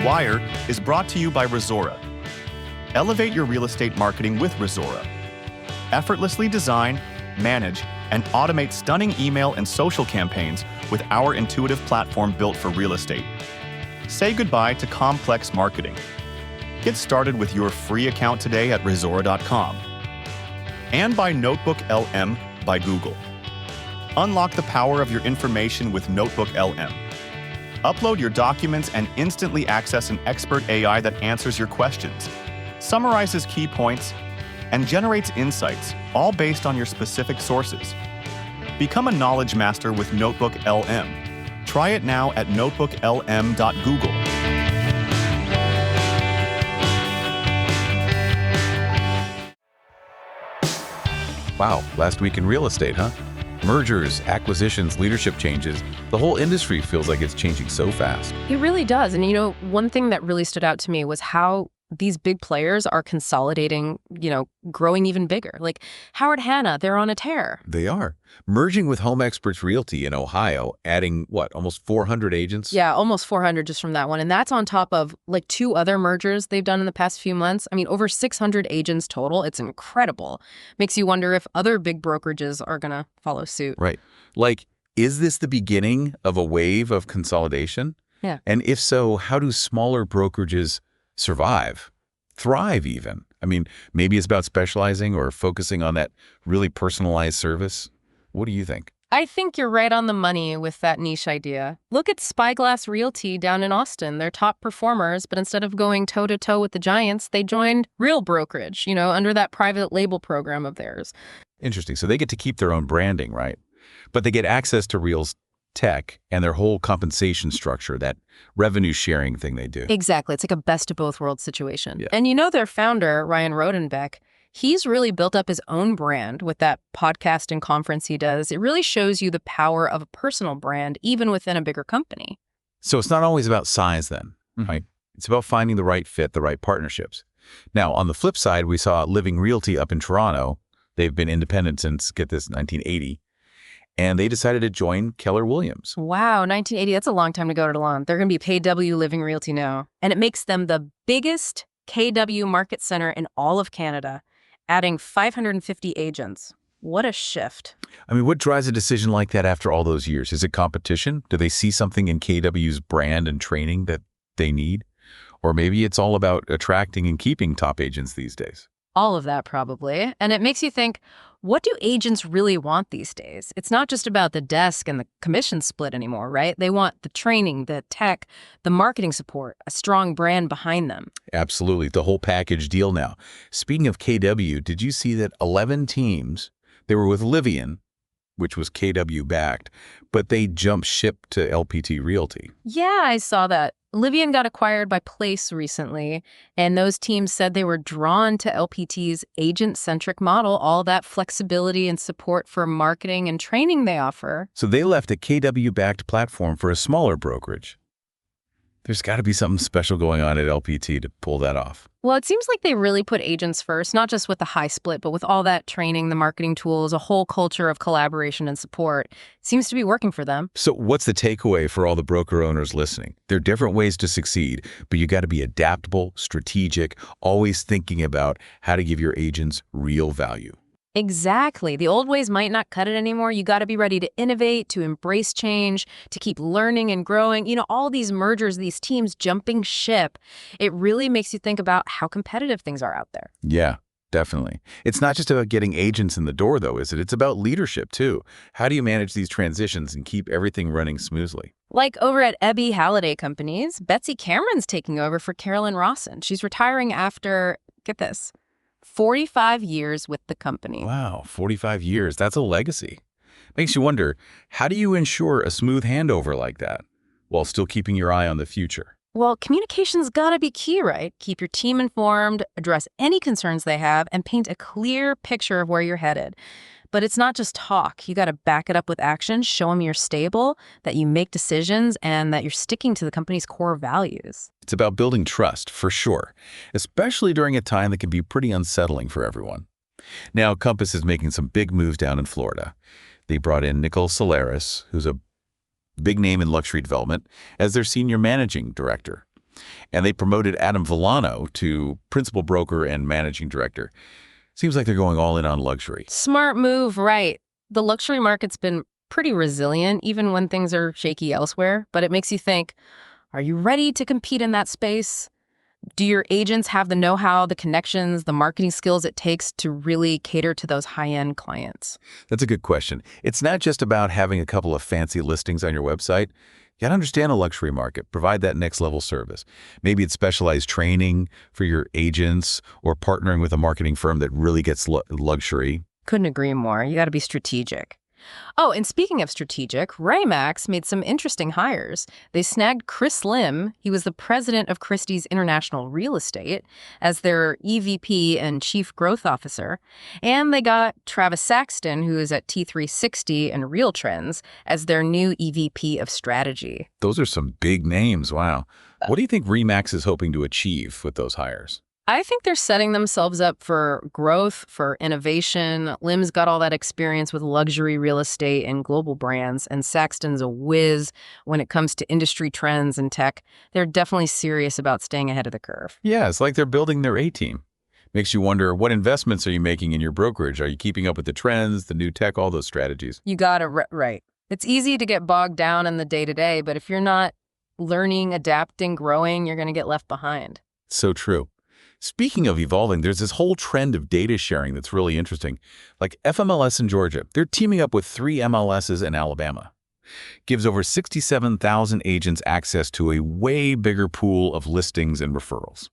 Wire is brought to you by Resora. Elevate your real estate marketing with Resora. Effortlessly design, manage, and automate stunning email and social campaigns with our intuitive platform built for real estate. Say goodbye to complex marketing. Get started with your free account today at Resora.com. And by Notebook LM by Google. Unlock the power of your information with Notebook LM. Upload your documents and instantly access an expert AI that answers your questions, summarizes key points, and generates insights, all based on your specific sources. Become a knowledge master with Notebook LM. Try it now at notebooklm.google. Wow, last week in real estate, huh? Mergers, acquisitions, leadership changes. The whole industry feels like it's changing so fast. It really does. And, one thing that really stood out to me was how these big players are consolidating, growing even bigger. Like Howard Hanna, they're on a tear. They are. Merging with Home Experts Realty in Ohio, adding, almost 400 agents? Yeah, almost 400 just from that one. And that's on top of like 2 other mergers they've done in the past few months. I mean, over 600 agents total. It's incredible. Makes you wonder if other big brokerages are going to follow suit. Right. Is this the beginning of a wave of consolidation? Yeah. And if so, how do smaller brokerages survive, thrive even? I mean, maybe it's about specializing or focusing on that really personalized service. What do you think? I think you're right on the money with that niche idea. Look at Spyglass Realty down in Austin. They're top performers, but instead of going toe-to-toe with the giants, they joined Real Brokerage, under that private label program of theirs. Interesting. So they get to keep their own branding, right? But they get access to Real's tech and their whole compensation structure, that revenue sharing thing they do. Exactly. It's like a best of both worlds situation. Yeah. And their founder, Ryan Rodenbeck, he's really built up his own brand with that podcast and conference he does. It really shows you the power of a personal brand, even within a bigger company. So it's not always about size then, right? It's about finding the right fit, the right partnerships. Now, on the flip side, we saw Living Realty up in Toronto. They've been independent since, get this, 1980. And they decided to join Keller Williams. Wow, 1980, that's a long time to go to lawn. They're going to be KW Living Realty now. And it makes them the biggest KW market center in all of Canada, adding 550 agents. What a shift. I mean, what drives a decision like that after all those years? Is it competition? Do they see something in KW's brand and training that they need? Or maybe it's all about attracting and keeping top agents these days. All of that probably. And it makes you think, what do agents really want these days? It's not just about the desk and the commission split anymore, right? They want the training, the tech, the marketing support, a strong brand behind them. Absolutely. The whole package deal now. Speaking of KW, did you see that 11 teams, they were with Livian, which was KW backed, but they jumped ship to LPT Realty? Yeah, I saw that. Livian got acquired by Place recently, and those teams said they were drawn to LPT's agent-centric model, all that flexibility and support for marketing and training they offer. So they left a KW-backed platform for a smaller brokerage. There's got to be something special going on at LPT to pull that off. Well, it seems like they really put agents first, not just with the high split, but with all that training, the marketing tools, a whole culture of collaboration and support. Seems to be working for them. So what's the takeaway for all the broker owners listening? There are different ways to succeed, but you got to be adaptable, strategic, always thinking about how to give your agents real value. Exactly. The old ways might not cut it anymore. You got to be ready to innovate, to embrace change, to keep learning and growing. All these mergers, these teams jumping ship, it really makes you think about how competitive things are out there. Yeah, definitely. It's not just about getting agents in the door, though, is it? It's about leadership, too. How do you manage these transitions and keep everything running smoothly? Like over at Ebby Halliday Companies, Betsy Cameron's taking over for Carolyn Rawson. She's retiring after, get this, 45 years with the company. Wow, 45 years. That's a legacy. Makes you wonder, how do you ensure a smooth handover like that while still keeping your eye on the future? Well, communication's got to be key, right? Keep your team informed, address any concerns they have, and paint a clear picture of where you're headed. But it's not just talk. You got to back it up with action, show them you're stable, that you make decisions, and that you're sticking to the company's core values. It's about building trust, for sure, especially during a time that can be pretty unsettling for everyone. Now, Compass is making some big moves down in Florida. They brought in Nicole Solaris, who's a big name in luxury development, as their senior managing director. And they promoted Adam Villano to principal broker and managing director. Seems like they're going all in on luxury. Smart move, right. The luxury market's been pretty resilient, even when things are shaky elsewhere. But it makes you think, are you ready to compete in that space? Do your agents have the know-how, the connections, the marketing skills it takes to really cater to those high-end clients? That's a good question. It's not just about having a couple of fancy listings on your website. You got to understand the luxury market, provide that next-level service. Maybe it's specialized training for your agents or partnering with a marketing firm that really gets luxury. Couldn't agree more. You got to be strategic. Oh, and speaking of strategic, Remax made some interesting hires. They snagged Chris Lim, he was the president of Christie's International Real Estate, as their EVP and Chief Growth Officer. And they got Travis Saxton, who is at T360 and Real Trends, as their new EVP of Strategy. Those are some big names, wow. What do you think Remax is hoping to achieve with those hires? I think they're setting themselves up for growth, for innovation. Lim's got all that experience with luxury real estate and global brands, and Saxton's a whiz when it comes to industry trends and tech. They're definitely serious about staying ahead of the curve. Yeah, it's like they're building their A-team. Makes you wonder, what investments are you making in your brokerage? Are you keeping up with the trends, the new tech, all those strategies? You got it right. It's easy to get bogged down in the day-to-day, but if you're not learning, adapting, growing, you're going to get left behind. So true. Speaking of evolving, there's this whole trend of data sharing that's really interesting. Like FMLS in Georgia, they're teaming up with 3 MLSs in Alabama. Gives over 67,000 agents access to a way bigger pool of listings and referrals.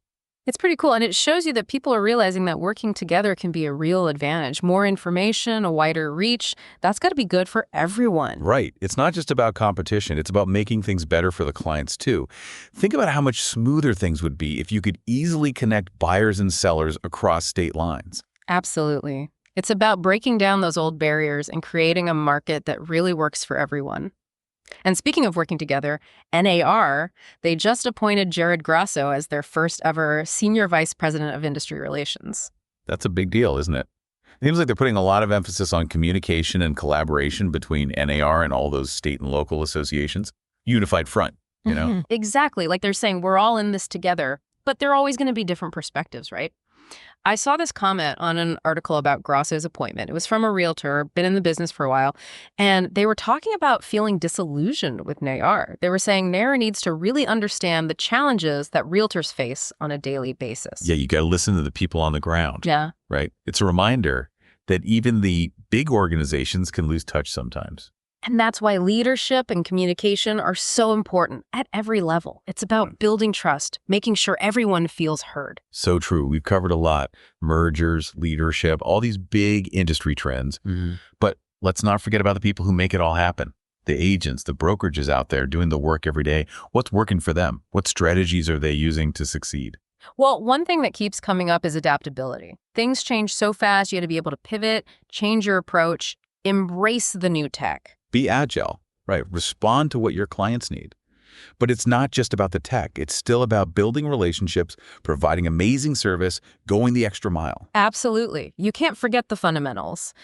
It's pretty cool, and it shows you that people are realizing that working together can be a real advantage. More information, a wider reach, that's got to be good for everyone. Right. It's not just about competition. It's about making things better for the clients, too. Think about how much smoother things would be if you could easily connect buyers and sellers across state lines. Absolutely. It's about breaking down those old barriers and creating a market that really works for everyone. And speaking of working together, NAR, they just appointed Jared Grasso as their first ever Senior Vice President of Industry Relations. That's a big deal, isn't it? It seems like they're putting a lot of emphasis on communication and collaboration between NAR and all those state and local associations. Unified front, you know? Exactly. Like they're saying, we're all in this together, but there are always going to be different perspectives, right? I saw this comment on an article about Grasso's appointment. It was from a realtor, been in the business for a while, and they were talking about feeling disillusioned with NAR. They were saying NAR needs to really understand the challenges that realtors face on a daily basis. Yeah, you got to listen to the people on the ground. Yeah. Right? It's a reminder that even the big organizations can lose touch sometimes. And that's why leadership and communication are so important at every level. It's about building trust, making sure everyone feels heard. So true. We've covered a lot. Mergers, leadership, all these big industry trends. But let's not forget about the people who make it all happen. The agents, the brokerages out there doing the work every day. What's working for them? What strategies are they using to succeed? Well, one thing that keeps coming up is adaptability. Things change so fast, you got to be able to pivot, change your approach, embrace the new tech. Be agile, right? Respond to what your clients need. But it's not just about the tech. It's still about building relationships, providing amazing service, going the extra mile. Absolutely. You can't forget the fundamentals,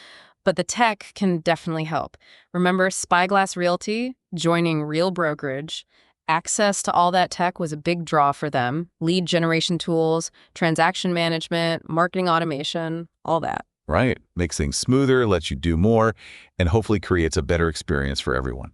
but the tech can definitely help. Remember Spyglass Realty joining Real Brokerage? Access to all that tech was a big draw for them. Lead generation tools, transaction management, marketing automation, all that. Right. Makes things smoother, lets you do more, and hopefully creates a better experience for everyone.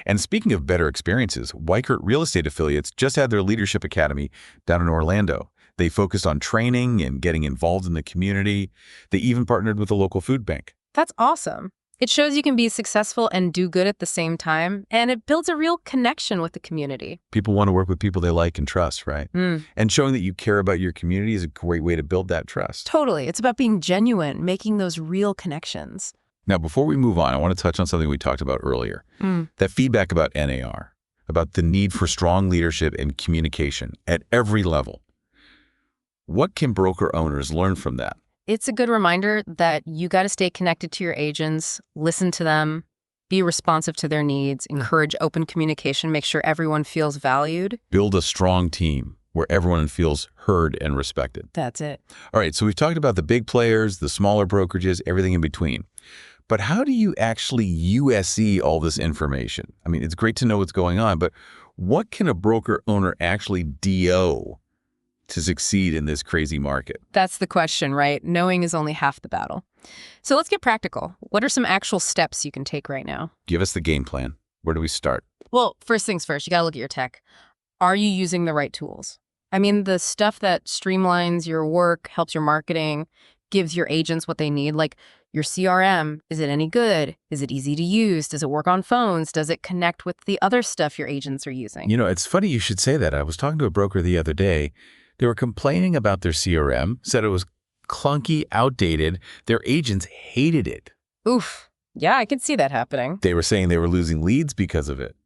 And speaking of better experiences, Weichert Real Estate Affiliates just had their Leadership Academy down in Orlando. They focused on training and getting involved in the community. They even partnered with a local food bank. That's awesome. It shows you can be successful and do good at the same time, and it builds a real connection with the community. People want to work with people they like and trust, right? And showing that you care about your community is a great way to build that trust. Totally. It's about being genuine, making those real connections. Now, before we move on, I want to touch on something we talked about earlier. That feedback about NAR, about the need for strong leadership and communication at every level. What can broker owners learn from that? It's a good reminder that you got to stay connected to your agents, listen to them, be responsive to their needs, encourage open communication, make sure everyone feels valued. Build a strong team where everyone feels heard and respected. That's it. All right, so we've talked about the big players, the smaller brokerages, everything in between. But how do you actually USE all this information? I mean, it's great to know what's going on, but what can a broker owner actually DO to succeed in this crazy market? That's the question, right? Knowing is only half the battle. So let's get practical. What are some actual steps you can take right now? Give us the game plan. Where do we start? Well, first things first, you got to look at your tech. Are you using the right tools? I mean, the stuff that streamlines your work, helps your marketing, gives your agents what they need, like your CRM. Is it any good? Is it easy to use? Does it work on phones? Does it connect with the other stuff your agents are using? You know, it's funny you should say that. I was talking to a broker the other day. They were complaining about their CRM, said it was clunky, outdated. Their agents hated it. Oof. Yeah, I could see that happening. They were saying they were losing leads because of it.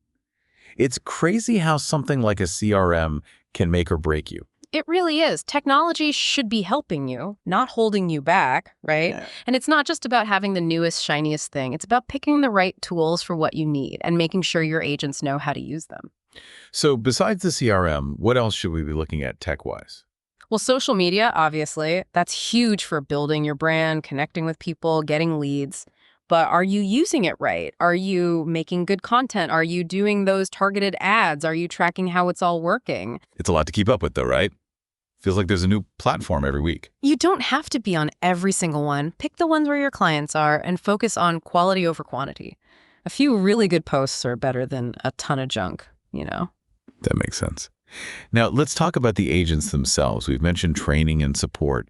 It's crazy how something like a CRM can make or break you. It really is. Technology should be helping you, not holding you back, right? Yeah. And it's not just about having the newest, shiniest thing. It's about picking the right tools for what you need and making sure your agents know how to use them. So besides the CRM, what else should we be looking at tech-wise? Well, social media, obviously, that's huge for building your brand, connecting with people, getting leads. But are you using it right? Are you making good content? Are you doing those targeted ads? Are you tracking how it's all working? It's a lot to keep up with though, right? Feels like there's a new platform every week. You don't have to be on every single one. Pick the ones where your clients are and focus on quality over quantity. A few really good posts are better than a ton of junk, you know? That makes sense. Now, let's talk about the agents themselves. We've mentioned training and support,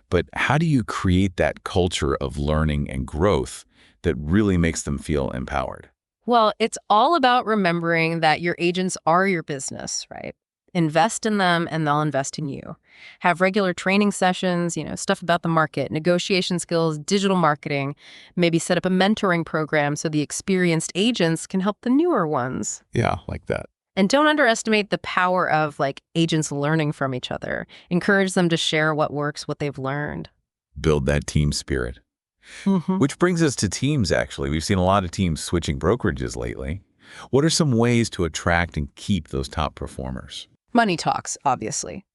but how do you create that culture of learning and growth that really makes them feel empowered? Well, it's all about remembering that your agents are your business, right? Invest in them and they'll invest in you. Have regular training sessions, stuff about the market, negotiation skills, digital marketing. Maybe set up a mentoring program so the experienced agents can help the newer ones. Yeah, like that. And don't underestimate the power of agents learning from each other. Encourage them to share what works, what they've learned. Build that team spirit. Mm-hmm. Which brings us to teams, actually. We've seen a lot of teams switching brokerages lately. What are some ways to attract and keep those top performers? Money talks, obviously.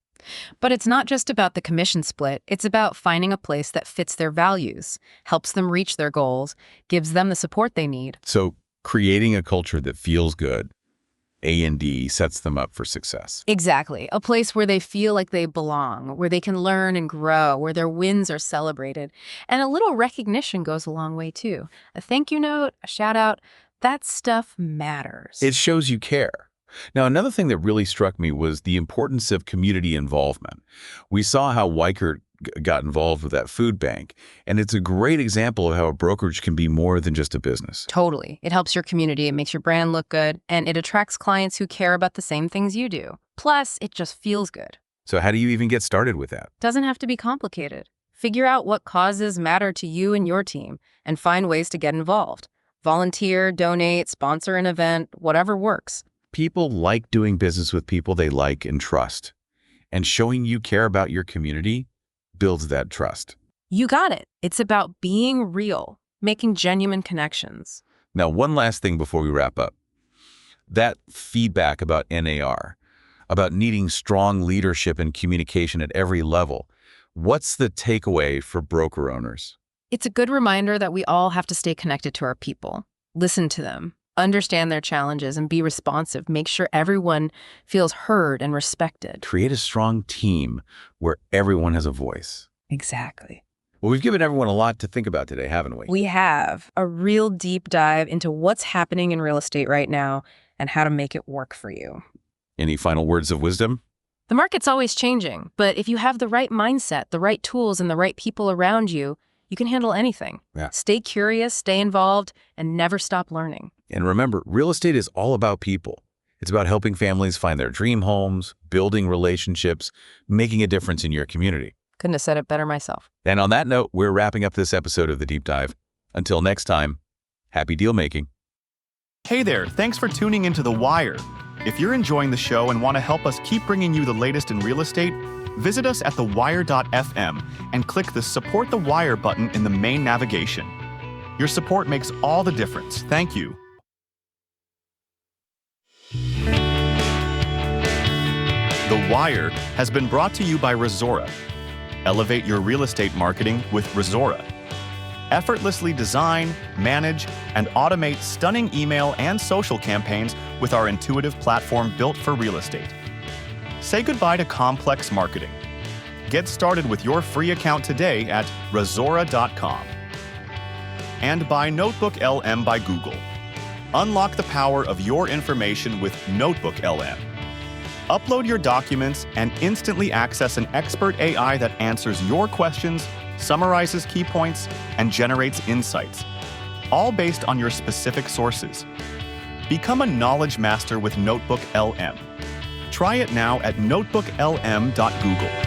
But it's not just about the commission split. It's about finding a place that fits their values, helps them reach their goals, gives them the support they need. So creating a culture that feels good, A&D, sets them up for success. Exactly. A place where they feel like they belong, where they can learn and grow, where their wins are celebrated. And a little recognition goes a long way, too. A thank you note, a shout out, that stuff matters. It shows you care. Now, another thing that really struck me was the importance of community involvement. We saw how Weichert got involved with that food bank, and it's a great example of how a brokerage can be more than just a business. Totally. It helps your community, it makes your brand look good, and it attracts clients who care about the same things you do. Plus, it just feels good. So how do you even get started with that? Doesn't have to be complicated. Figure out what causes matter to you and your team, and find ways to get involved. Volunteer, donate, sponsor an event, whatever works. People like doing business with people they like and trust. And showing you care about your community builds that trust. You got it. It's about being real, making genuine connections. Now, one last thing before we wrap up. That feedback about NAR, about needing strong leadership and communication at every level, what's the takeaway for broker owners? It's a good reminder that we all have to stay connected to our people. Listen to them. Understand their challenges and be responsive. Make sure everyone feels heard and respected. Create a strong team where everyone has a voice. Exactly. Well, we've given everyone a lot to think about today, haven't we? We have a real deep dive into what's happening in real estate right now and how to make it work for you. Any final words of wisdom? The market's always changing, but if you have the right mindset, the right tools, and the right people around you, you can handle anything. Yeah. Stay curious, stay involved, and never stop learning. And remember, real estate is all about people. It's about helping families find their dream homes, building relationships, making a difference in your community. Couldn't have said it better myself. And on that note, we're wrapping up this episode of The Deep Dive. Until next time, happy deal making. Hey there, thanks for tuning into The Wire. If you're enjoying the show and want to help us keep bringing you the latest in real estate, visit us at thewire.fm and click the Support the Wire button in the main navigation. Your support makes all the difference. Thank you. The Wire has been brought to you by Resora. Elevate your real estate marketing with Resora. Effortlessly design, manage, and automate stunning email and social campaigns with our intuitive platform built for real estate. Say goodbye to complex marketing. Get started with your free account today at razora.com. And buy Notebook LM by Google. Unlock the power of your information with Notebook LM. Upload your documents and instantly access an expert AI that answers your questions, summarizes key points, and generates insights, all based on your specific sources. Become a knowledge master with Notebook LM. Try it now at notebooklm.google.